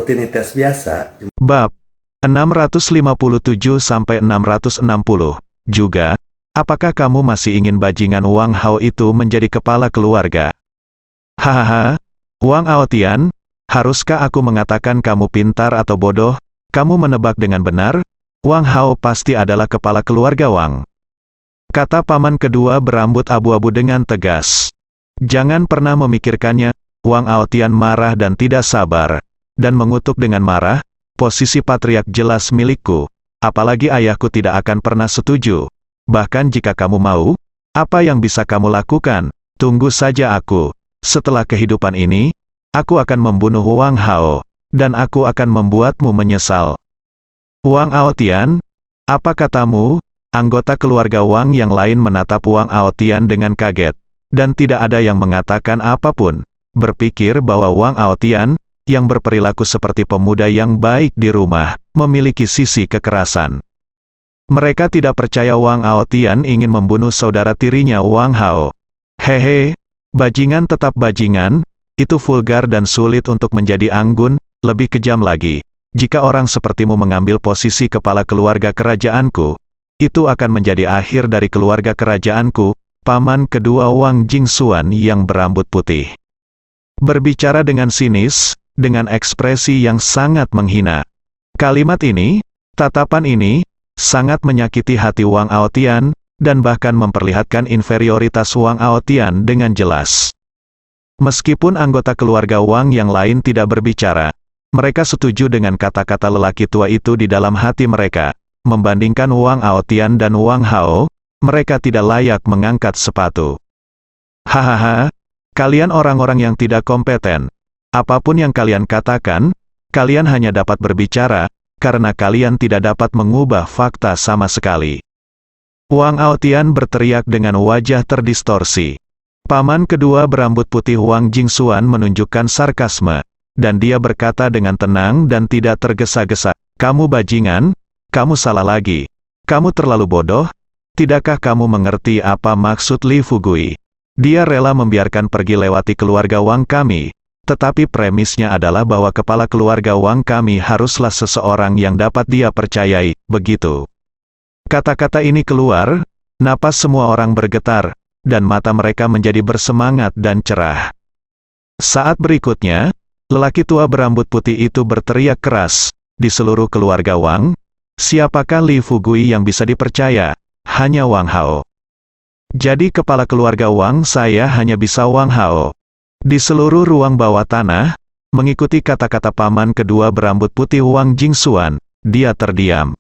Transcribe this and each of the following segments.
rutinitas biasa. Bab 657-660. Juga, apakah kamu masih ingin bajingan Wang Hao itu menjadi kepala keluarga? Hahaha, Wang Aotian, haruskah aku mengatakan kamu pintar atau bodoh? Kamu menebak dengan benar, Wang Hao pasti adalah kepala keluarga Wang. Kata paman kedua berambut abu-abu dengan tegas. Jangan pernah memikirkannya. Wang Aotian marah dan tidak sabar, dan mengutuk dengan marah, posisi patriark jelas milikku, apalagi ayahku tidak akan pernah setuju. Bahkan jika kamu mau, apa yang bisa kamu lakukan? Tunggu saja aku. Setelah kehidupan ini, aku akan membunuh Wang Hao, dan aku akan membuatmu menyesal. Wang Aotian, apa katamu? Anggota keluarga Wang yang lain menatap Wang Aotian dengan kaget, dan tidak ada yang mengatakan apapun, berpikir bahwa Wang Aotian, yang berperilaku seperti pemuda yang baik di rumah, memiliki sisi kekerasan. Mereka tidak percaya Wang Aotian ingin membunuh saudara tirinya Wang Hao. Hehe, bajingan tetap bajingan, itu vulgar dan sulit untuk menjadi anggun, lebih kejam lagi. Jika orang sepertimu mengambil posisi kepala keluarga kerajaanku, itu akan menjadi akhir dari keluarga kerajaanku. Paman kedua Wang Jingxuan yang berambut putih berbicara dengan sinis, dengan ekspresi yang sangat menghina. Kalimat ini, tatapan ini, sangat menyakiti hati Wang Aotian, dan bahkan memperlihatkan inferioritas Wang Aotian dengan jelas. Meskipun anggota keluarga Wang yang lain tidak berbicara, mereka setuju dengan kata-kata lelaki tua itu di dalam hati mereka. Membandingkan Wang Aotian dan Wang Hao, mereka tidak layak mengangkat sepatu. Hahaha, kalian orang-orang yang tidak kompeten. Apapun yang kalian katakan, kalian hanya dapat berbicara, karena kalian tidak dapat mengubah fakta sama sekali. Wang Aotian berteriak dengan wajah terdistorsi. Paman kedua berambut putih Wang Jingxuan menunjukkan sarkasme, dan dia berkata dengan tenang dan tidak tergesa-gesa, "Kamu bajingan? Kamu salah lagi. Kamu terlalu bodoh. Tidakkah kamu mengerti apa maksud Li Fugui? Dia rela membiarkan pergi lewati keluarga Wang kami, tetapi premisnya adalah bahwa kepala keluarga Wang kami haruslah seseorang yang dapat dia percayai, begitu." Kata-kata ini keluar, napas semua orang bergetar, dan mata mereka menjadi bersemangat dan cerah. Saat berikutnya, lelaki tua berambut putih itu berteriak keras, di seluruh keluarga Wang, siapakah Li Fugui yang bisa dipercaya? Hanya Wang Hao. Jadi kepala keluarga Wang saya hanya bisa Wang Hao. Di seluruh ruang bawah tanah, mengikuti kata-kata paman kedua berambut putih Wang Jingxuan, dia terdiam.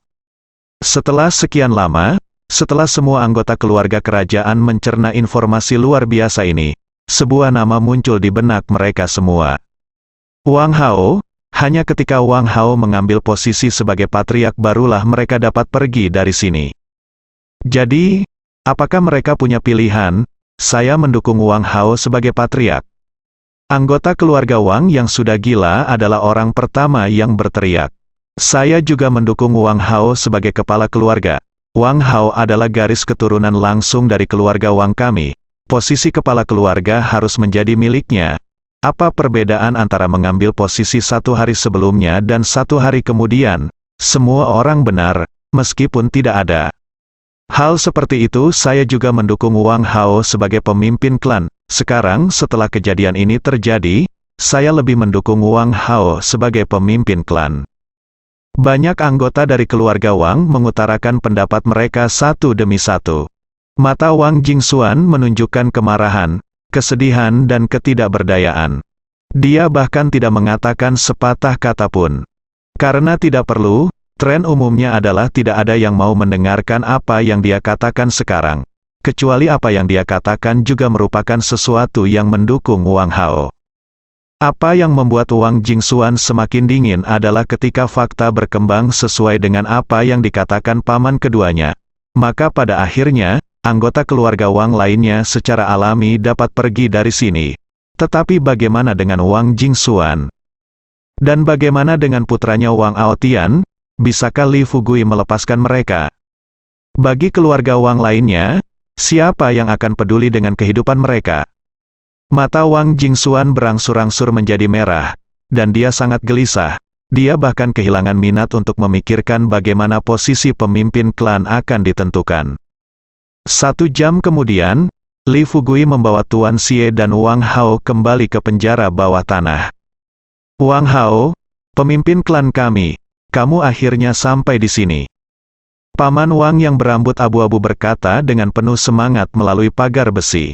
Setelah sekian lama, setelah semua anggota keluarga kerajaan mencerna informasi luar biasa ini, sebuah nama muncul di benak mereka semua. Wang Hao. Hanya ketika Wang Hao mengambil posisi sebagai patriark barulah mereka dapat pergi dari sini. Jadi, apakah mereka punya pilihan? Saya mendukung Wang Hao sebagai patriark. Anggota keluarga Wang yang sudah gila adalah orang pertama yang berteriak. Saya juga mendukung Wang Hao sebagai kepala keluarga. Wang Hao adalah garis keturunan langsung dari keluarga Wang kami. Posisi kepala keluarga harus menjadi miliknya. Apa perbedaan antara mengambil posisi 1 hari sebelumnya dan 1 hari kemudian? Semua orang benar, meskipun tidak ada. Hal seperti itu saya juga mendukung Wang Hao sebagai pemimpin klan. Sekarang setelah kejadian ini terjadi, saya lebih mendukung Wang Hao sebagai pemimpin klan. Banyak anggota dari keluarga Wang mengutarakan pendapat mereka satu demi satu. Mata Wang Jingxuan menunjukkan kemarahan, kesedihan dan ketidakberdayaan. Dia bahkan tidak mengatakan sepatah kata pun. Karena tidak perlu, tren umumnya adalah tidak ada yang mau mendengarkan apa yang dia katakan sekarang. Kecuali apa yang dia katakan juga merupakan sesuatu yang mendukung Wang Hao. Apa yang membuat Wang Jingxuan semakin dingin adalah ketika fakta berkembang sesuai dengan apa yang dikatakan paman keduanya. Maka pada akhirnya, anggota keluarga Wang lainnya secara alami dapat pergi dari sini. Tetapi bagaimana dengan Wang Jingxuan? Dan bagaimana dengan putranya Wang Aotian? Bisakah Li Fugui melepaskan mereka? Bagi keluarga Wang lainnya, siapa yang akan peduli dengan kehidupan mereka? Mata Wang Jingxuan berangsur-angsur menjadi merah, dan dia sangat gelisah. Dia bahkan kehilangan minat untuk memikirkan bagaimana posisi pemimpin klan akan ditentukan. 1 jam kemudian, Li Fugui membawa Tuan Xie dan Wang Hao kembali ke penjara bawah tanah. Wang Hao, pemimpin klan kami, kamu akhirnya sampai di sini. Paman Wang yang berambut abu-abu berkata dengan penuh semangat melalui pagar besi.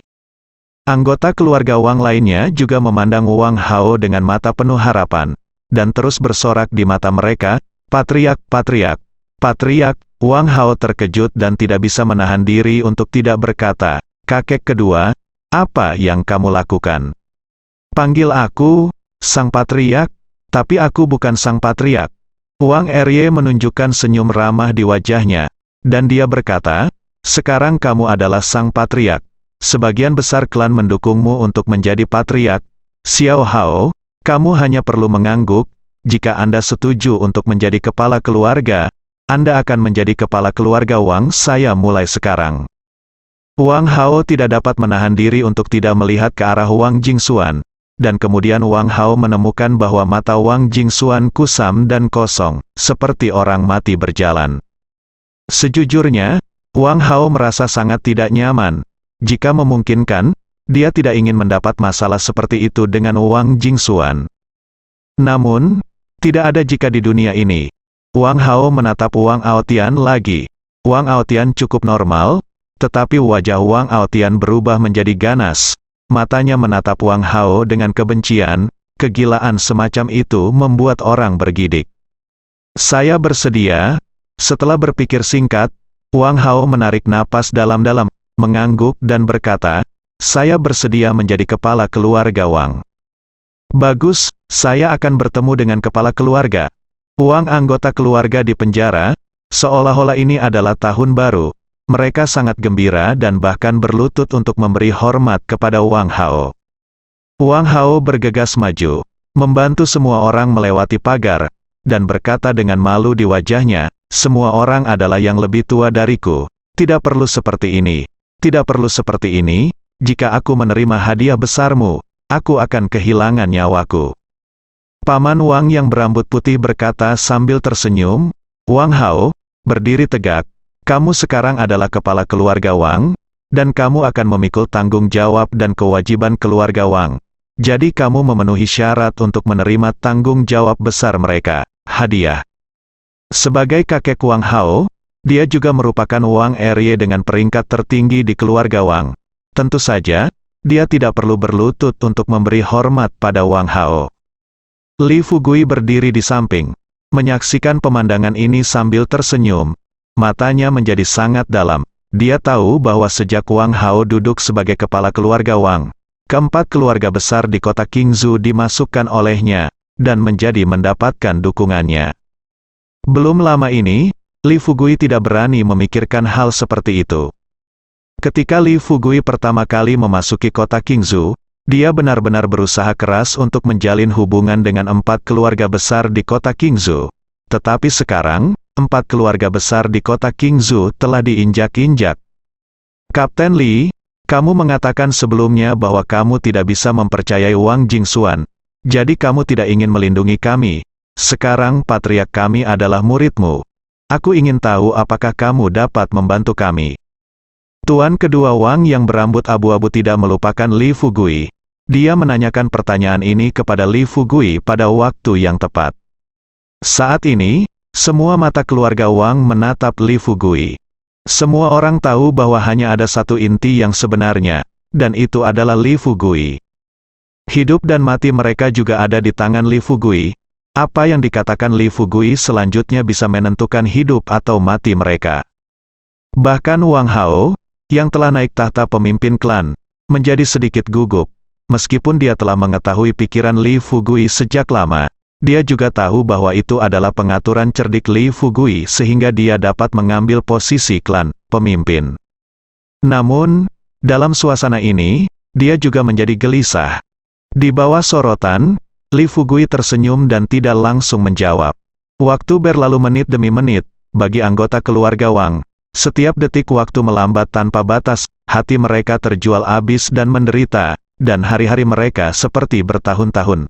Anggota keluarga Wang lainnya juga memandang Wang Hao dengan mata penuh harapan, dan terus bersorak di mata mereka, "Patriark, Patriark, Patriark." Wang Hao terkejut dan tidak bisa menahan diri untuk tidak berkata, "Kakek kedua, apa yang kamu lakukan? Panggil aku, Sang Patriark, tapi aku bukan Sang Patriark." Wang Erye menunjukkan senyum ramah di wajahnya, dan dia berkata, "Sekarang kamu adalah Sang Patriark. Sebagian besar klan mendukungmu untuk menjadi Patriark. Xiao Hao, kamu hanya perlu mengangguk. Jika Anda setuju untuk menjadi kepala keluarga, Anda akan menjadi kepala keluarga Wang saya mulai sekarang." Wang Hao tidak dapat menahan diri untuk tidak melihat ke arah Wang Jingxuan, dan kemudian Wang Hao menemukan bahwa mata Wang Jingxuan kusam dan kosong, seperti orang mati berjalan. Sejujurnya, Wang Hao merasa sangat tidak nyaman. Jika memungkinkan, dia tidak ingin mendapat masalah seperti itu dengan Wang Jingxuan. Namun, tidak ada jika di dunia ini. Wang Hao menatap Wang Aotian lagi. Wang Aotian cukup normal, tetapi wajah Wang Aotian berubah menjadi ganas. Matanya menatap Wang Hao dengan kebencian, kegilaan semacam itu membuat orang bergidik. "Saya bersedia." Setelah berpikir singkat, Wang Hao menarik napas dalam-dalam, mengangguk dan berkata, "Saya bersedia menjadi kepala keluarga Wang." "Bagus, saya akan bertemu dengan kepala keluarga." Wang anggota keluarga di penjara, seolah-olah ini adalah tahun baru. Mereka sangat gembira dan bahkan berlutut untuk memberi hormat kepada Wang Hao. Wang Hao bergegas maju, membantu semua orang melewati pagar, dan berkata dengan malu di wajahnya, "Semua orang adalah yang lebih tua dariku. Tidak perlu seperti ini. Tidak perlu seperti ini. Jika aku menerima hadiah besarmu, aku akan kehilangan nyawaku." Paman Wang yang berambut putih berkata sambil tersenyum, "Wang Hao, berdiri tegak. Kamu sekarang adalah kepala keluarga Wang, dan kamu akan memikul tanggung jawab dan kewajiban keluarga Wang. Jadi kamu memenuhi syarat untuk menerima tanggung jawab besar mereka, hadiah." Sebagai kakek Wang Hao, dia juga merupakan Wang Erye dengan peringkat tertinggi di keluarga Wang. Tentu saja, dia tidak perlu berlutut untuk memberi hormat pada Wang Hao. Li Fugui berdiri di samping, menyaksikan pemandangan ini sambil tersenyum. Matanya menjadi sangat dalam. Dia tahu bahwa sejak Wang Hao duduk sebagai kepala keluarga Wang, keempat keluarga besar di kota Qingzhou dimasukkan olehnya, dan menjadi mendapatkan dukungannya. Belum lama ini, Li Fugui tidak berani memikirkan hal seperti itu. Ketika Li Fugui pertama kali memasuki kota Qingzhou, dia benar-benar berusaha keras untuk menjalin hubungan dengan 4 keluarga besar di kota Qingzhou. Tetapi sekarang, 4 keluarga besar di kota Qingzhou telah diinjak-injak. "Kapten Li, kamu mengatakan sebelumnya bahwa kamu tidak bisa mempercayai Wang Jingxuan. Jadi kamu tidak ingin melindungi kami. Sekarang patriark kami adalah muridmu. Aku ingin tahu apakah kamu dapat membantu kami." Tuan kedua Wang yang berambut abu-abu tidak melupakan Li Fugui. Dia menanyakan pertanyaan ini kepada Li Fugui pada waktu yang tepat. Saat ini, semua mata keluarga Wang menatap Li Fugui. Semua orang tahu bahwa hanya ada satu inti yang sebenarnya, dan itu adalah Li Fugui. Hidup dan mati mereka juga ada di tangan Li Fugui. Apa yang dikatakan Li Fugui selanjutnya bisa menentukan hidup atau mati mereka. Bahkan Wang Hao, yang telah naik tahta pemimpin klan, menjadi sedikit gugup. Meskipun dia telah mengetahui pikiran Li Fugui sejak lama, dia juga tahu bahwa itu adalah pengaturan cerdik Li Fugui sehingga dia dapat mengambil posisi klan pemimpin. Namun, dalam suasana ini, dia juga menjadi gelisah. Di bawah sorotan, Li Fugui tersenyum dan tidak langsung menjawab. Waktu berlalu menit demi menit, bagi anggota keluarga Wang. Setiap detik waktu melambat tanpa batas, hati mereka terjual habis dan menderita, dan hari-hari mereka seperti bertahun-tahun.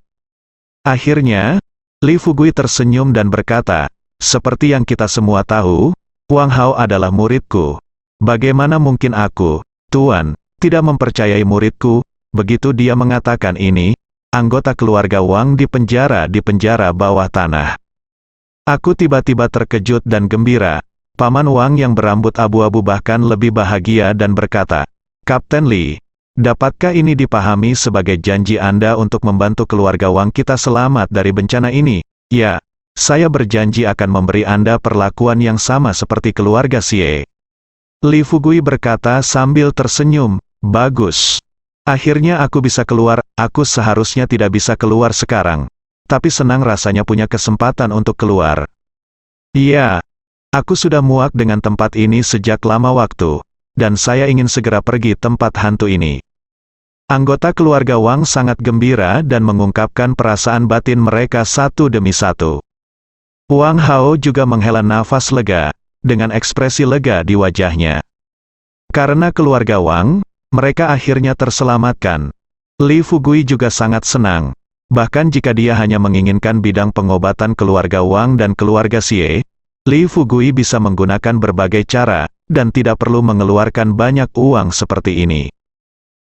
Akhirnya, Li Fugui tersenyum dan berkata, seperti yang kita semua tahu, Wang Hao adalah muridku. Bagaimana mungkin aku, Tuan, tidak mempercayai muridku? Begitu dia mengatakan ini, anggota keluarga Wang di penjara bawah tanah. Aku tiba-tiba terkejut dan gembira. Paman Wang yang berambut abu-abu bahkan lebih bahagia dan berkata, Kapten Li, dapatkah ini dipahami sebagai janji Anda untuk membantu keluarga Wang kita selamat dari bencana ini? Ya, saya berjanji akan memberi Anda perlakuan yang sama seperti keluarga Xie. Li Fugui berkata sambil tersenyum, bagus. Akhirnya aku bisa keluar, aku seharusnya tidak bisa keluar sekarang. Tapi senang rasanya punya kesempatan untuk keluar. Iya, aku sudah muak dengan tempat ini sejak lama waktu. Dan saya ingin segera pergi tempat hantu ini. Anggota keluarga Wang sangat gembira dan mengungkapkan perasaan batin mereka satu demi satu. Wang Hao juga menghela nafas lega, dengan ekspresi lega di wajahnya. Karena keluarga Wang, mereka akhirnya terselamatkan. Li Fugui juga sangat senang. Bahkan jika dia hanya menginginkan bidang pengobatan keluarga Wang dan keluarga Xie, Li Fugui bisa menggunakan berbagai cara, dan tidak perlu mengeluarkan banyak uang seperti ini.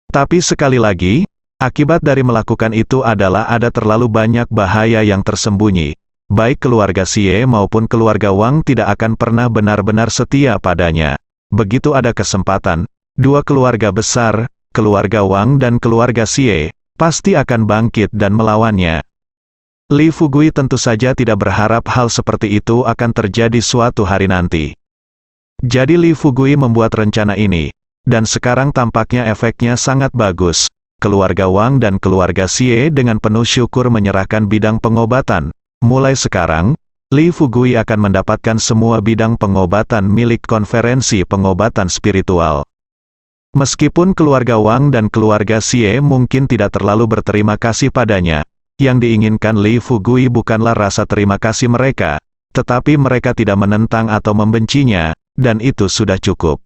Tapi sekali lagi, akibat dari melakukan itu adalah ada terlalu banyak bahaya yang tersembunyi. Baik keluarga Xie maupun keluarga Wang tidak akan pernah benar-benar setia padanya. Begitu ada kesempatan, dua keluarga besar, keluarga Wang dan keluarga Xie, pasti akan bangkit dan melawannya. Li Fugui tentu saja tidak berharap hal seperti itu akan terjadi suatu hari nanti. Jadi Li Fugui membuat rencana ini, dan sekarang tampaknya efeknya sangat bagus. Keluarga Wang dan keluarga Xie dengan penuh syukur menyerahkan bidang pengobatan. Mulai sekarang, Li Fugui akan mendapatkan semua bidang pengobatan milik konferensi pengobatan spiritual. Meskipun keluarga Wang dan keluarga Xie mungkin tidak terlalu berterima kasih padanya, yang diinginkan Li Fugui bukanlah rasa terima kasih mereka, tetapi mereka tidak menentang atau membencinya, dan itu sudah cukup.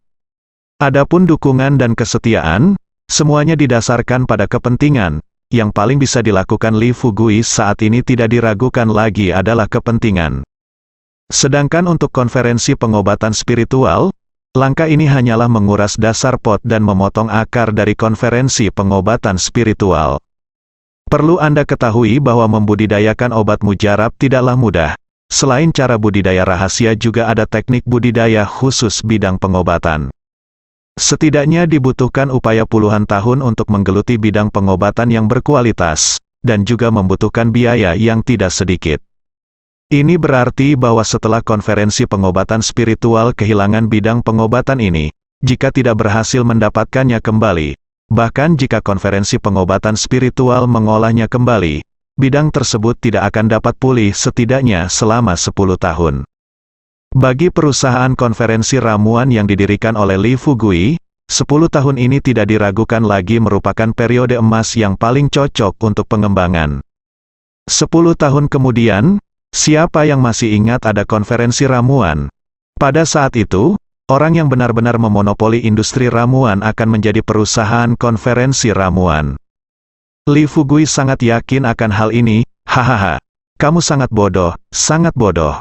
Adapun dukungan dan kesetiaan, semuanya didasarkan pada kepentingan. Yang paling bisa dilakukan Li Fugui saat ini tidak diragukan lagi adalah kepentingan. Sedangkan untuk konferensi pengobatan spiritual, langkah ini hanyalah menguras dasar pot dan memotong akar dari konferensi pengobatan spiritual. Perlu Anda ketahui bahwa membudidayakan obat mujarab tidaklah mudah. Selain cara budidaya rahasia juga ada teknik budidaya khusus bidang pengobatan. Setidaknya dibutuhkan upaya puluhan tahun untuk menggeluti bidang pengobatan yang berkualitas, dan juga membutuhkan biaya yang tidak sedikit. Ini berarti bahwa setelah konferensi pengobatan spiritual kehilangan bidang pengobatan ini, jika tidak berhasil mendapatkannya kembali, bahkan jika konferensi pengobatan spiritual mengolahnya kembali, bidang tersebut tidak akan dapat pulih setidaknya selama 10 tahun. Bagi perusahaan konferensi ramuan yang didirikan oleh Li Fugui, 10 tahun ini tidak diragukan lagi merupakan periode emas yang paling cocok untuk pengembangan. 10 tahun kemudian, siapa yang masih ingat ada konferensi ramuan? Pada saat itu, orang yang benar-benar memonopoli industri ramuan akan menjadi perusahaan konferensi ramuan. Li Fugui sangat yakin akan hal ini, hahaha. Kamu sangat bodoh, sangat bodoh.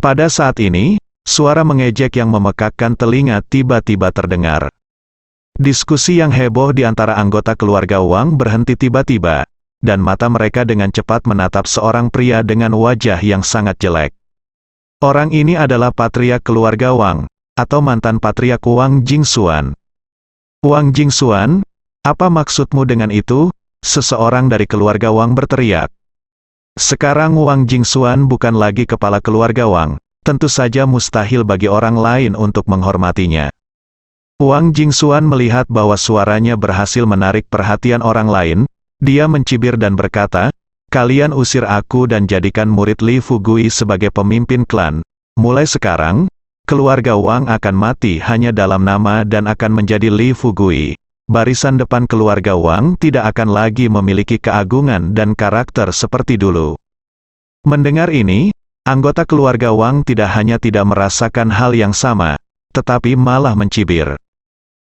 Pada saat ini, suara mengejek yang memekakkan telinga tiba-tiba terdengar. Diskusi yang heboh di antara anggota keluarga Wang berhenti tiba-tiba, dan mata mereka dengan cepat menatap seorang pria dengan wajah yang sangat jelek. Orang ini adalah patriark keluarga Wang, atau mantan patriark Wang Jingxuan. Wang Jingxuan, apa maksudmu dengan itu? Seseorang dari keluarga Wang berteriak. Sekarang Wang Jingxuan bukan lagi kepala keluarga Wang, tentu saja mustahil bagi orang lain untuk menghormatinya. Wang Jingxuan melihat bahwa suaranya berhasil menarik perhatian orang lain, dia mencibir dan berkata, kalian usir aku dan jadikan murid Li Fugui sebagai pemimpin klan. Mulai sekarang, keluarga Wang akan mati hanya dalam nama dan akan menjadi Li Fugui. Barisan depan keluarga Wang tidak akan lagi memiliki keagungan dan karakter seperti dulu. Mendengar ini, anggota keluarga Wang tidak hanya tidak merasakan hal yang sama, tetapi malah mencibir.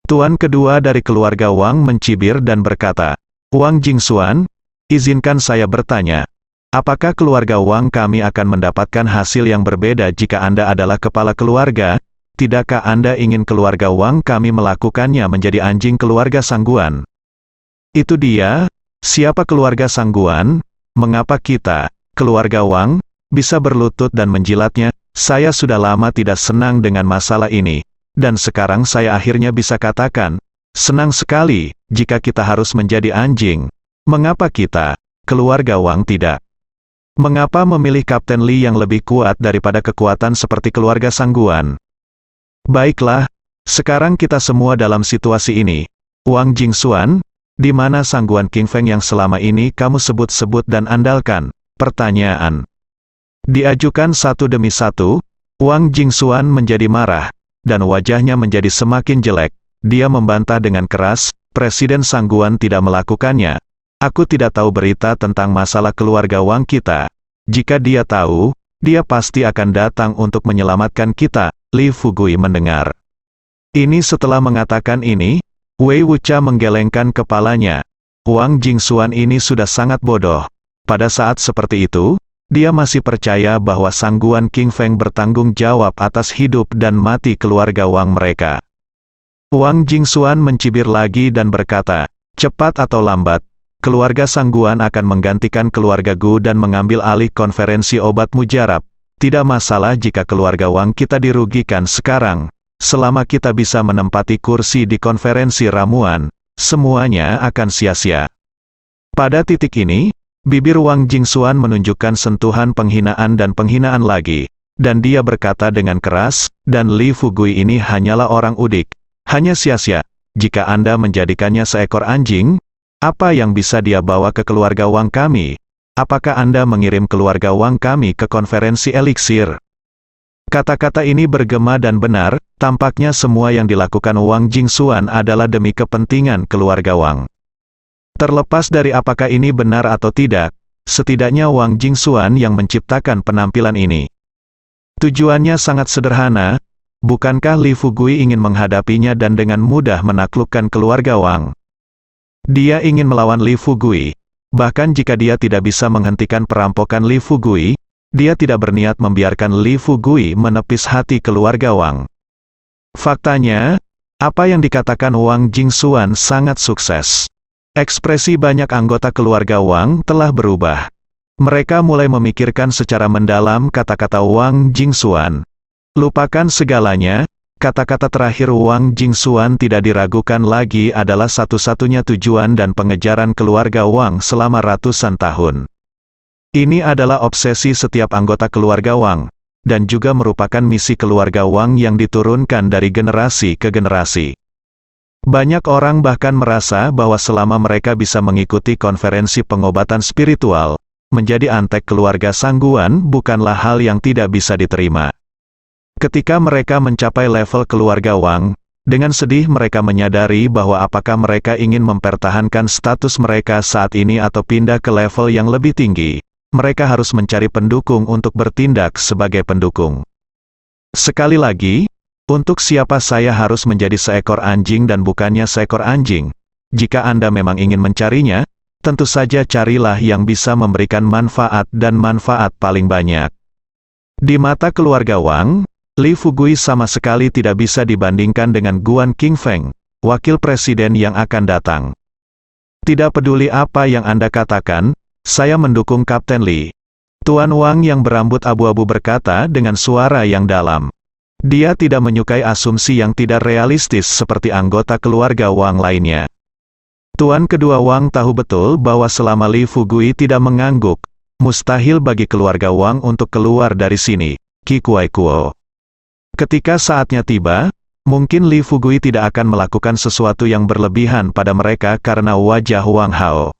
Tuan kedua dari keluarga Wang mencibir dan berkata, Wang Jingxuan, izinkan saya bertanya. Apakah keluarga Wang kami akan mendapatkan hasil yang berbeda jika Anda adalah kepala keluarga? Tidakkah Anda ingin keluarga Wang kami melakukannya menjadi anjing keluarga Sangguan? Itu dia. Siapa keluarga Sangguan? Mengapa kita, keluarga Wang, bisa berlutut dan menjilatnya? Saya sudah lama tidak senang dengan masalah ini. Dan sekarang saya akhirnya bisa katakan, senang sekali, jika kita harus menjadi anjing. Mengapa kita, keluarga Wang tidak? Mengapa memilih Kapten Li yang lebih kuat daripada kekuatan seperti keluarga Sangguan? Baiklah, sekarang kita semua dalam situasi ini. Wang Jingxuan, di mana Sangguan King Feng yang selama ini kamu sebut-sebut dan andalkan? Pertanyaan diajukan satu demi satu. Wang Jingxuan menjadi marah, dan wajahnya menjadi semakin jelek. Dia membantah dengan keras, Presiden Sangguan tidak melakukannya. Aku tidak tahu berita tentang masalah keluarga Wang kita. Jika dia tahu, dia pasti akan datang untuk menyelamatkan kita. Li Fugui mendengar ini setelah mengatakan ini, Wei Wucha menggelengkan kepalanya. Wang Jingxuan ini sudah sangat bodoh. Pada saat seperti itu, dia masih percaya bahwa Sangguan King Feng bertanggung jawab atas hidup dan mati keluarga Wang mereka. Wang Jingxuan mencibir lagi dan berkata, cepat atau lambat, keluarga Sangguan akan menggantikan keluarga Gu dan mengambil alih konferensi obat mujarab. Tidak masalah jika keluarga Wang kita dirugikan sekarang. Selama kita bisa menempati kursi di konferensi ramuan, semuanya akan sia-sia. Pada titik ini, bibir Wang Jingxuan menunjukkan sentuhan penghinaan dan penghinaan lagi, dan dia berkata dengan keras, dan Li Fugui ini hanyalah orang udik, hanya sia-sia. Jika Anda menjadikannya seekor anjing, apa yang bisa dia bawa ke keluarga Wang kami? Apakah Anda mengirim keluarga Wang kami ke konferensi eliksir? Kata-kata ini bergema dan benar, tampaknya semua yang dilakukan Wang Jingxuan adalah demi kepentingan keluarga Wang. Terlepas dari apakah ini benar atau tidak, setidaknya Wang Jingxuan yang menciptakan penampilan ini. Tujuannya sangat sederhana, bukankah Li Fugui ingin menghadapinya dan dengan mudah menaklukkan keluarga Wang? Dia ingin melawan Li Fugui. Bahkan jika dia tidak bisa menghentikan perampokan Li Fugui, dia tidak berniat membiarkan Li Fugui menepis hati keluarga Wang. Faktanya, apa yang dikatakan Wang Jingxuan sangat sukses. Ekspresi banyak anggota keluarga Wang telah berubah. Mereka mulai memikirkan secara mendalam kata-kata Wang Jingxuan. Lupakan segalanya, kata-kata terakhir Wang Jingxuan tidak diragukan lagi adalah satu-satunya tujuan dan pengejaran keluarga Wang selama ratusan tahun. Ini adalah obsesi setiap anggota keluarga Wang, dan juga merupakan misi keluarga Wang yang diturunkan dari generasi ke generasi. Banyak orang bahkan merasa bahwa selama mereka bisa mengikuti konferensi pengobatan spiritual, menjadi antek keluarga Sangguan bukanlah hal yang tidak bisa diterima. Ketika mereka mencapai level keluarga Wang, dengan sedih mereka menyadari bahwa apakah mereka ingin mempertahankan status mereka saat ini atau pindah ke level yang lebih tinggi. Mereka harus mencari pendukung untuk bertindak sebagai pendukung. Sekali lagi, untuk siapa saya harus menjadi seekor anjing dan bukannya seekor anjing? Jika Anda memang ingin mencarinya, tentu saja carilah yang bisa memberikan manfaat dan manfaat paling banyak. Di mata keluarga Wang, Li Fugui sama sekali tidak bisa dibandingkan dengan Guan King Feng, wakil presiden yang akan datang. Tidak peduli apa yang Anda katakan, saya mendukung Kapten Li. Tuan Wang yang berambut abu-abu berkata dengan suara yang dalam. Dia tidak menyukai asumsi yang tidak realistis seperti anggota keluarga Wang lainnya. Tuan kedua Wang tahu betul bahwa selama Li Fugui tidak mengangguk, mustahil bagi keluarga Wang untuk keluar dari sini. Qi Kuai Kuo. Ketika saatnya tiba, mungkin Li Fugui tidak akan melakukan sesuatu yang berlebihan pada mereka karena wajah Wang Hao.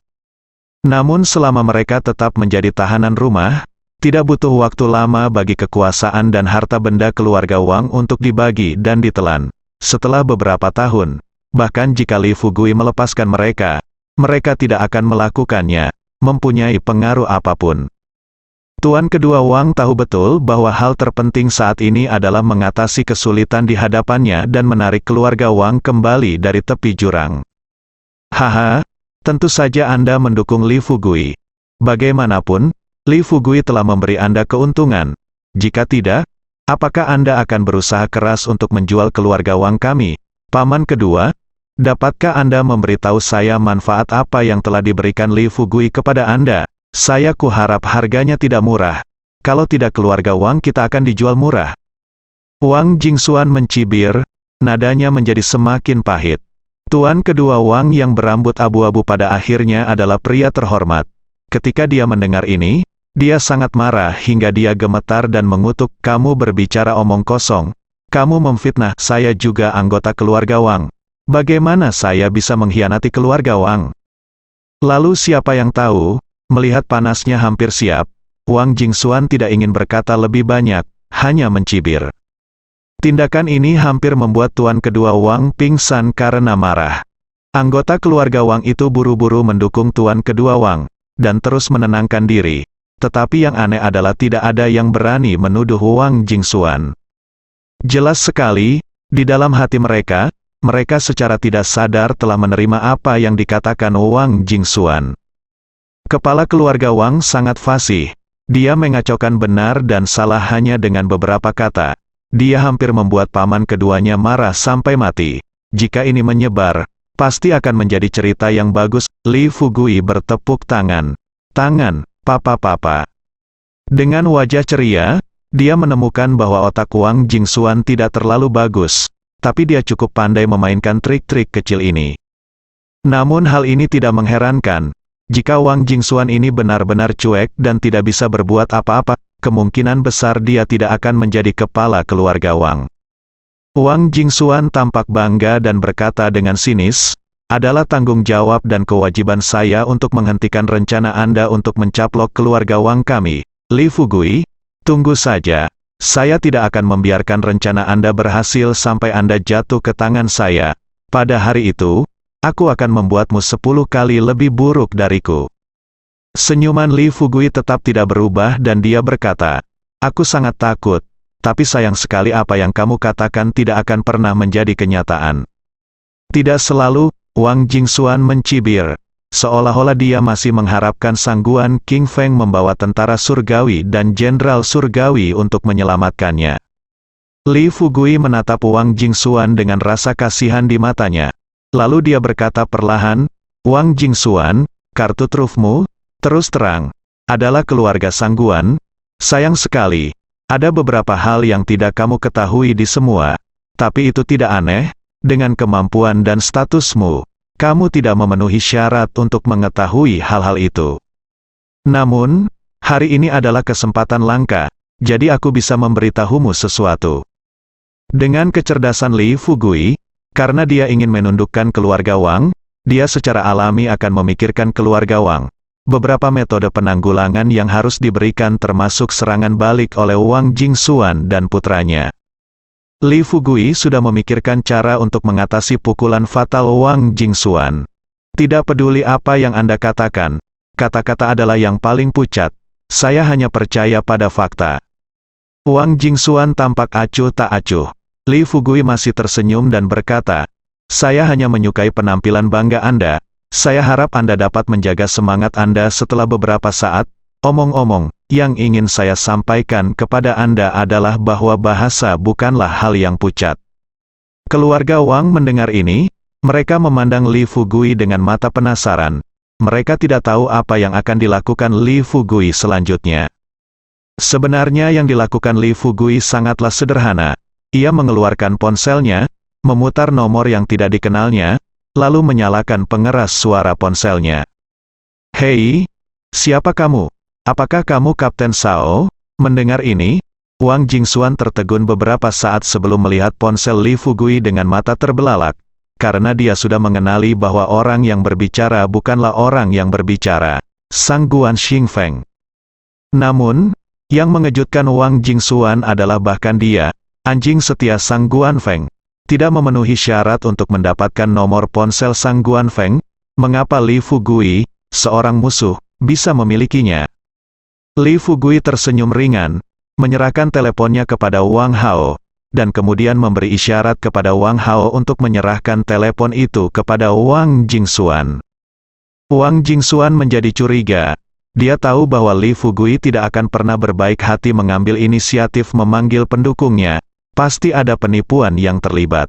Namun selama mereka tetap menjadi tahanan rumah, tidak butuh waktu lama bagi kekuasaan dan harta benda keluarga Wang untuk dibagi dan ditelan. Setelah beberapa tahun, bahkan jika Li Fugui melepaskan mereka, mereka tidak akan melakukannya, mempunyai pengaruh apapun. Tuan kedua Wang tahu betul bahwa hal terpenting saat ini adalah mengatasi kesulitan di hadapannya dan menarik keluarga Wang kembali dari tepi jurang. Haha. Tentu saja Anda mendukung Li Fugui. Bagaimanapun, Li Fugui telah memberi Anda keuntungan. Jika tidak, apakah Anda akan berusaha keras untuk menjual keluarga Wang kami? Paman kedua, dapatkah Anda memberitahu saya manfaat apa yang telah diberikan Li Fugui kepada Anda? Saya kuharap harganya tidak murah. Kalau tidak keluarga Wang kita akan dijual murah. Wang Jingxuan mencibir, nadanya menjadi semakin pahit. Tuan kedua Wang yang berambut abu-abu pada akhirnya adalah pria terhormat. Ketika dia mendengar ini, dia sangat marah hingga dia gemetar dan mengutuk, "Kamu berbicara omong kosong. Kamu memfitnah, saya juga anggota keluarga Wang. Bagaimana saya bisa mengkhianati keluarga Wang?" Lalu siapa yang tahu, melihat panasnya hampir siap, Wang Jingxuan tidak ingin berkata lebih banyak, hanya mencibir. Tindakan ini hampir membuat tuan kedua Wang pingsan karena marah. Anggota keluarga Wang itu buru-buru mendukung tuan kedua Wang, dan terus menenangkan diri. Tetapi yang aneh adalah tidak ada yang berani menuduh Wang Jingxuan. Jelas sekali, di dalam hati mereka secara tidak sadar telah menerima apa yang dikatakan Wang Jingxuan. Kepala keluarga Wang sangat fasih. Dia mengacaukan benar dan salah hanya dengan beberapa kata. Dia hampir membuat paman keduanya marah sampai mati. Jika ini menyebar, pasti akan menjadi cerita yang bagus. Li Fugui bertepuk tangan. Tangan, papa. Dengan wajah ceria, dia menemukan bahwa otak Wang Jingxuan tidak terlalu bagus, tapi dia cukup pandai memainkan trik-trik kecil ini. Namun hal ini tidak mengherankan. Jika Wang Jingxuan ini benar-benar cuek dan tidak bisa berbuat apa-apa, kemungkinan besar dia tidak akan menjadi kepala keluarga Wang. Wang Jingxuan tampak bangga dan berkata dengan sinis, "Adalah tanggung jawab dan kewajiban saya untuk menghentikan rencana Anda untuk mencaplok keluarga Wang kami. Li Fugui, tunggu saja. Saya tidak akan membiarkan rencana Anda berhasil sampai Anda jatuh ke tangan saya. Pada hari itu, aku akan membuatmu 10 kali lebih buruk dariku." Senyuman Li Fugui tetap tidak berubah dan dia berkata, "Aku sangat takut, tapi sayang sekali apa yang kamu katakan tidak akan pernah menjadi kenyataan." Tidak selalu, Wang Jingxuan mencibir, seolah-olah dia masih mengharapkan sangguan King Feng membawa tentara surgawi dan jenderal surgawi untuk menyelamatkannya. Li Fugui menatap Wang Jingxuan dengan rasa kasihan di matanya. Lalu dia berkata perlahan, "Wang Jingxuan, kartu trufmu, terus terang, adalah keluarga Sangguan. Sayang sekali, ada beberapa hal yang tidak kamu ketahui di semua. Tapi itu tidak aneh, dengan kemampuan dan statusmu, kamu tidak memenuhi syarat untuk mengetahui hal-hal itu. Namun, hari ini adalah kesempatan langka, jadi aku bisa memberitahumu sesuatu." Dengan kecerdasan Li Fugui, karena dia ingin menundukkan keluarga Wang, dia secara alami akan memikirkan keluarga Wang. Beberapa metode penanggulangan yang harus diberikan termasuk serangan balik oleh Wang Jingxuan dan putranya. Li Fugui sudah memikirkan cara untuk mengatasi pukulan fatal Wang Jingxuan. Tidak peduli apa yang Anda katakan, kata-kata adalah yang paling pucat. Saya hanya percaya pada fakta. Wang Jingxuan tampak acuh tak acuh. Li Fugui masih tersenyum dan berkata, "Saya hanya menyukai penampilan bangga Anda. Saya harap Anda dapat menjaga semangat Anda setelah beberapa saat. Omong-omong, yang ingin saya sampaikan kepada Anda adalah bahwa bahasa bukanlah hal yang pucat." Keluarga Wang mendengar ini, mereka memandang Li Fugui dengan mata penasaran. Mereka tidak tahu apa yang akan dilakukan Li Fugui selanjutnya. Sebenarnya yang dilakukan Li Fugui sangatlah sederhana. Ia mengeluarkan ponselnya, memutar nomor yang tidak dikenalnya, lalu menyalakan pengeras suara ponselnya. "Hei, siapa kamu? Apakah kamu Kapten Sao?" Mendengar ini, Wang Jingxuan tertegun beberapa saat sebelum melihat ponsel Li Fugui dengan mata terbelalak, karena dia sudah mengenali bahwa orang yang berbicara bukanlah orang yang berbicara, Sangguan Xingfeng. Namun, yang mengejutkan Wang Jingxuan adalah bahkan dia, anjing setia Sangguan Feng, tidak memenuhi syarat untuk mendapatkan nomor ponsel Sangguan Feng. Mengapa Li Fugui, seorang musuh, bisa memilikinya? Li Fugui tersenyum ringan, menyerahkan teleponnya kepada Wang Hao, dan kemudian memberi isyarat kepada Wang Hao untuk menyerahkan telepon itu kepada Wang Jingxuan. Wang Jingxuan menjadi curiga. Dia tahu bahwa Li Fugui tidak akan pernah berbaik hati mengambil inisiatif memanggil pendukungnya, pasti ada penipuan yang terlibat.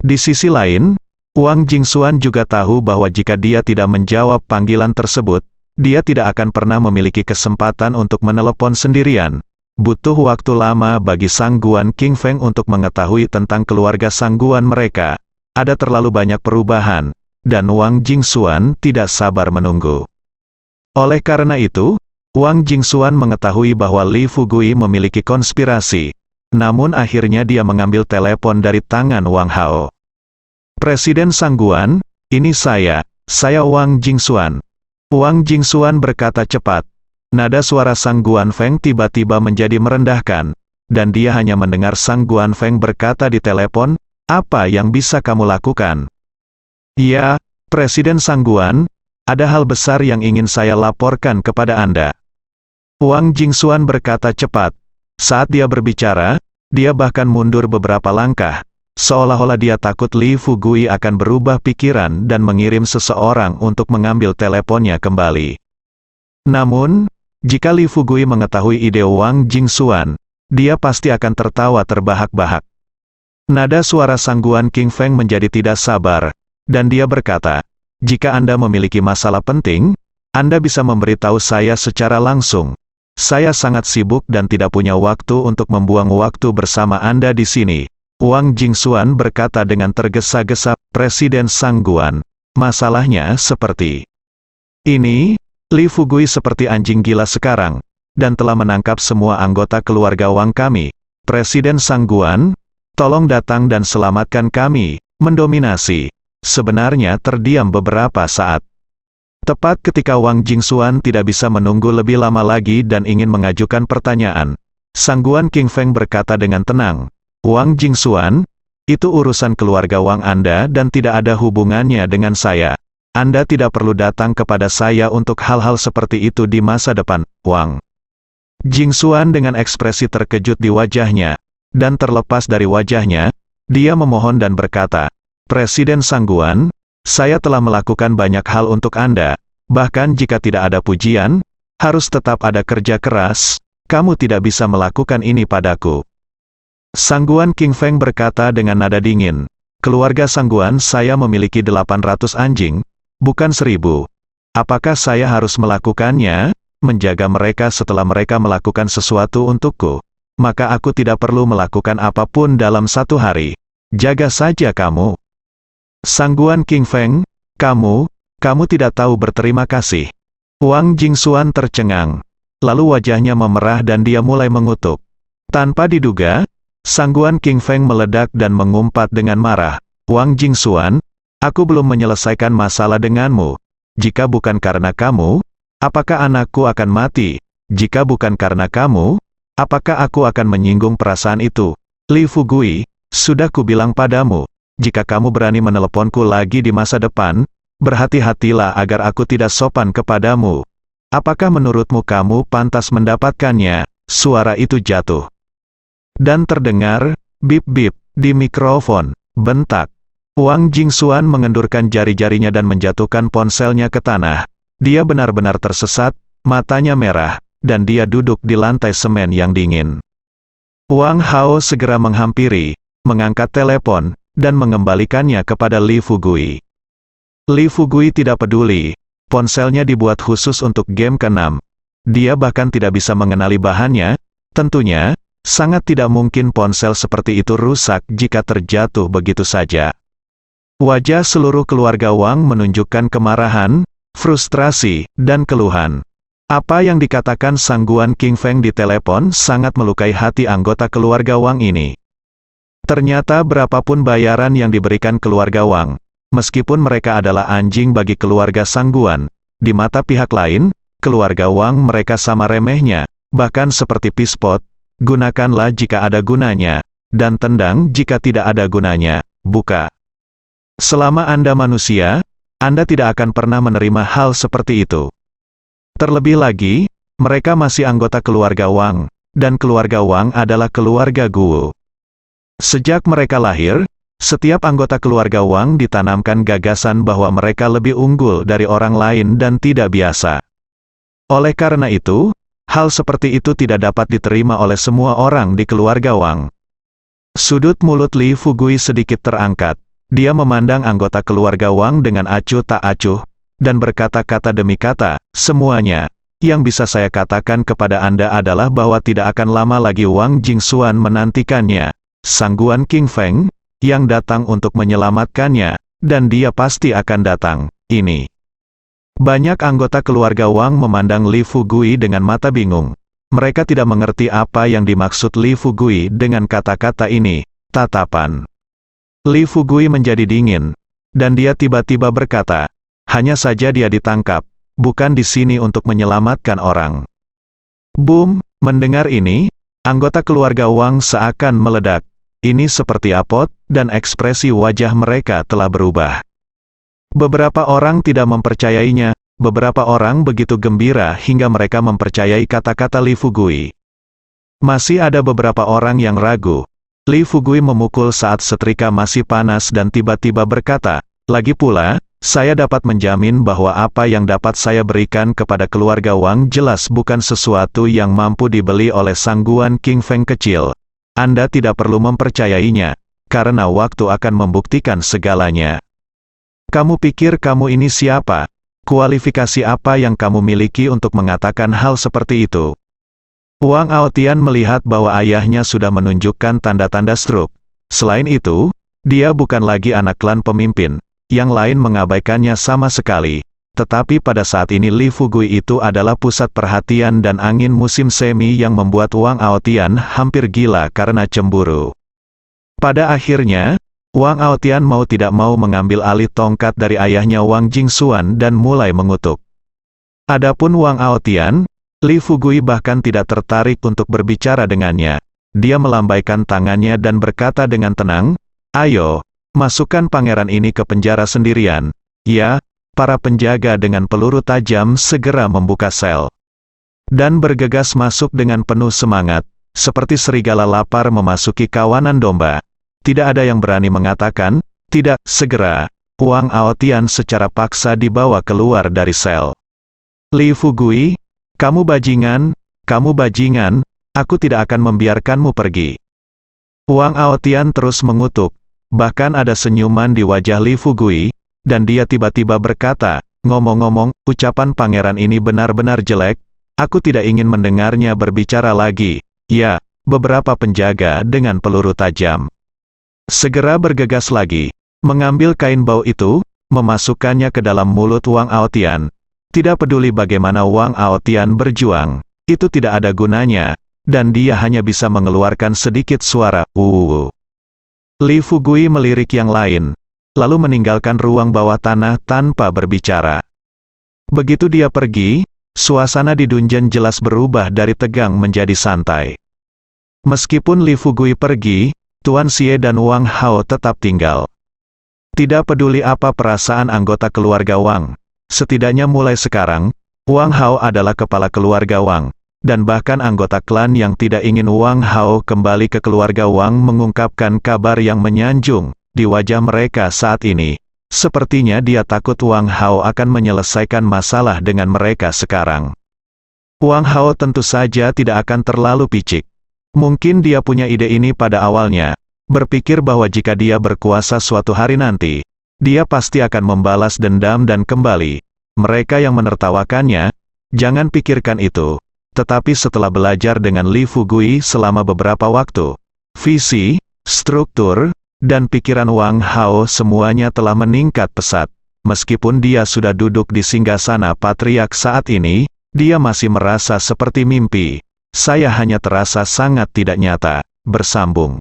Di sisi lain, Wang Jingxuan juga tahu bahwa jika dia tidak menjawab panggilan tersebut, dia tidak akan pernah memiliki kesempatan untuk menelepon sendirian. Butuh waktu lama bagi Sangguan King Feng untuk mengetahui tentang keluarga Sangguan mereka. Ada terlalu banyak perubahan, dan Wang Jingxuan tidak sabar menunggu. Oleh karena itu, Wang Jingxuan mengetahui bahwa Li Fugui memiliki konspirasi. Namun akhirnya dia mengambil telepon dari tangan Wang Hao. Presiden Sangguan, ini saya Wang Jingxuan. Wang Jingxuan berkata cepat. Nada suara Sang Guanfeng tiba-tiba menjadi merendahkan, dan dia hanya mendengar Sang Guanfeng berkata di telepon, "Apa yang bisa kamu lakukan?" "Ya, Presiden Sangguan, ada hal besar yang ingin saya laporkan kepada Anda." Wang Jingxuan berkata cepat. Saat dia berbicara, dia bahkan mundur beberapa langkah, seolah-olah dia takut Li Fugui akan berubah pikiran dan mengirim seseorang untuk mengambil teleponnya kembali. Namun, jika Li Fugui mengetahui ide Wang Jingxuan, dia pasti akan tertawa terbahak-bahak. Nada suara Sangguan King Feng menjadi tidak sabar, dan dia berkata, "Jika Anda memiliki masalah penting, Anda bisa memberitahu saya secara langsung. Saya sangat sibuk dan tidak punya waktu untuk membuang waktu bersama Anda di sini." Wang Jingxuan berkata dengan tergesa-gesa, "Presiden Sangguan, masalahnya seperti ini. Li Fugui seperti anjing gila sekarang, dan telah menangkap semua anggota keluarga Wang kami. Presiden Sangguan, tolong datang dan selamatkan kami." Mendominasi. Sebenarnya terdiam beberapa saat. Tepat ketika Wang Jingxuan tidak bisa menunggu lebih lama lagi dan ingin mengajukan pertanyaan, Sangguan King Feng berkata dengan tenang, "Wang Jingxuan, itu urusan keluarga Wang Anda dan tidak ada hubungannya dengan saya. Anda tidak perlu datang kepada saya untuk hal-hal seperti itu di masa depan, Wang." Jingxuan dengan ekspresi terkejut di wajahnya, dan terlepas dari wajahnya, dia memohon dan berkata, "Presiden Sangguan, saya telah melakukan banyak hal untuk Anda, bahkan jika tidak ada pujian, harus tetap ada kerja keras, kamu tidak bisa melakukan ini padaku." Sangguan King Feng berkata dengan nada dingin, "Keluarga Sangguan saya memiliki 800 anjing, bukan 1000. Apakah saya harus melakukannya, menjaga mereka setelah mereka melakukan sesuatu untukku? Maka aku tidak perlu melakukan apapun dalam 1 hari. Jaga saja kamu." Sangguan King Feng, kamu tidak tahu berterima kasih." Wang Jingxuan tercengang. Lalu wajahnya memerah dan dia mulai mengutuk. Tanpa diduga, Sangguan King Feng meledak dan mengumpat dengan marah, "Wang Jingxuan, aku belum menyelesaikan masalah denganmu. Jika bukan karena kamu, apakah anakku akan mati? Jika bukan karena kamu, apakah aku akan menyinggung perasaan itu? Li Fugui, sudah kubilang padamu, jika kamu berani meneleponku lagi di masa depan, berhati-hatilah agar aku tidak sopan kepadamu. Apakah menurutmu kamu pantas mendapatkannya?" Suara itu jatuh. Dan terdengar, bip-bip, di mikrofon. Bentak. Wang Jingxuan mengendurkan jari-jarinya dan menjatuhkan ponselnya ke tanah. Dia benar-benar tersesat, matanya merah, dan dia duduk di lantai semen yang dingin. Wang Hao segera menghampiri, mengangkat telepon, dan mengembalikannya kepada Li Fugui. Li Fugui tidak peduli, ponselnya dibuat khusus untuk game ke-6. Dia bahkan tidak bisa mengenali bahannya, tentunya, sangat tidak mungkin ponsel seperti itu rusak jika terjatuh begitu saja. Wajah seluruh keluarga Wang menunjukkan kemarahan, frustrasi, dan keluhan. Apa yang dikatakan Sangguan King Feng di telepon sangat melukai hati anggota keluarga Wang ini. Ternyata berapapun bayaran yang diberikan keluarga Wang, meskipun mereka adalah anjing bagi keluarga Sangguan, di mata pihak lain, keluarga Wang mereka sama remehnya, bahkan seperti pispot, gunakanlah jika ada gunanya, dan tendang jika tidak ada gunanya, buka. Selama Anda manusia, Anda tidak akan pernah menerima hal seperti itu. Terlebih lagi, mereka masih anggota keluarga Wang, dan keluarga Wang adalah keluarga Guo. Sejak mereka lahir, setiap anggota keluarga Wang ditanamkan gagasan bahwa mereka lebih unggul dari orang lain dan tidak biasa. Oleh karena itu, hal seperti itu tidak dapat diterima oleh semua orang di keluarga Wang. Sudut mulut Li Fugui sedikit terangkat. Dia memandang anggota keluarga Wang dengan acuh tak acuh, dan berkata-kata demi kata, semuanya. Yang bisa saya katakan kepada Anda adalah bahwa tidak akan lama lagi Wang Jingxuan menantikannya. Sangguan King Feng, yang datang untuk menyelamatkannya, dan dia pasti akan datang. Ini. Banyak anggota keluarga Wang memandang Li Fugui dengan mata bingung. Mereka tidak mengerti apa yang dimaksud Li Fugui dengan kata-kata ini, tatapan. Li Fugui menjadi dingin, dan dia tiba-tiba berkata, hanya saja dia ditangkap, bukan di sini untuk menyelamatkan orang. Boom, mendengar ini, anggota keluarga Wang seakan meledak. Ini seperti apot, dan ekspresi wajah mereka telah berubah. Beberapa orang tidak mempercayainya, beberapa orang begitu gembira hingga mereka mempercayai kata-kata Li Fugui. Masih ada beberapa orang yang ragu. Li Fugui memukul saat setrika masih panas dan tiba-tiba berkata, lagi pula, saya dapat menjamin bahwa apa yang dapat saya berikan kepada keluarga Wang jelas bukan sesuatu yang mampu dibeli oleh sangguan King Feng kecil. Anda tidak perlu mempercayainya, karena waktu akan membuktikan segalanya. Kamu pikir kamu ini siapa? Kualifikasi apa yang kamu miliki untuk mengatakan hal seperti itu? Wang Aotian melihat bahwa ayahnya sudah menunjukkan tanda-tanda stroke. Selain itu, dia bukan lagi anak klan pemimpin. Yang lain mengabaikannya sama sekali. Tetapi pada saat ini Li Fugui itu adalah pusat perhatian dan angin musim semi yang membuat Wang Aotian hampir gila karena cemburu. Pada akhirnya, Wang Aotian mau tidak mau mengambil alih tongkat dari ayahnya Wang Jingxuan dan mulai mengutuk. Adapun Wang Aotian, Li Fugui bahkan tidak tertarik untuk berbicara dengannya. Dia melambaikan tangannya dan berkata dengan tenang, ayo, masukkan pangeran ini ke penjara sendirian. Ya, para penjaga dengan peluru tajam segera membuka sel. Dan bergegas masuk dengan penuh semangat, seperti serigala lapar memasuki kawanan domba. Tidak ada yang berani mengatakan, tidak, segera. Wang Aotian secara paksa dibawa keluar dari sel. Li Fugui, kamu bajingan, aku tidak akan membiarkanmu pergi. Wang Aotian terus mengutuk. Bahkan ada senyuman di wajah Li Fugui, dan dia tiba-tiba berkata, ngomong-ngomong, ucapan pangeran ini benar-benar jelek, aku tidak ingin mendengarnya berbicara lagi. Ya, beberapa penjaga dengan peluru tajam. Segera bergegas lagi, mengambil kain bau itu, memasukkannya ke dalam mulut Wang Aotian. Tidak peduli bagaimana Wang Aotian berjuang, itu tidak ada gunanya, dan dia hanya bisa mengeluarkan sedikit suara, Li Fugui melirik yang lain, lalu meninggalkan ruang bawah tanah tanpa berbicara. Begitu dia pergi, suasana di dungeon jelas berubah dari tegang menjadi santai. Meskipun Li Fugui pergi, Tuan Xie dan Wang Hao tetap tinggal. Tidak peduli apa perasaan anggota keluarga Wang, setidaknya mulai sekarang, Wang Hao adalah kepala keluarga Wang. Dan bahkan anggota klan yang tidak ingin Wang Hao kembali ke keluarga Wang mengungkapkan kabar yang menyanjung di wajah mereka saat ini. Sepertinya dia takut Wang Hao akan menyelesaikan masalah dengan mereka sekarang. Wang Hao tentu saja tidak akan terlalu picik. Mungkin dia punya ide ini pada awalnya, berpikir bahwa jika dia berkuasa suatu hari nanti, dia pasti akan membalas dendam dan kembali. Mereka yang menertawakannya, jangan pikirkan itu. Tetapi setelah belajar dengan Li Fugui selama beberapa waktu, visi, struktur, dan pikiran Wang Hao semuanya telah meningkat pesat. Meskipun dia sudah duduk di singgasana patriark saat ini, dia masih merasa seperti mimpi. Saya hanya terasa sangat tidak nyata. Bersambung.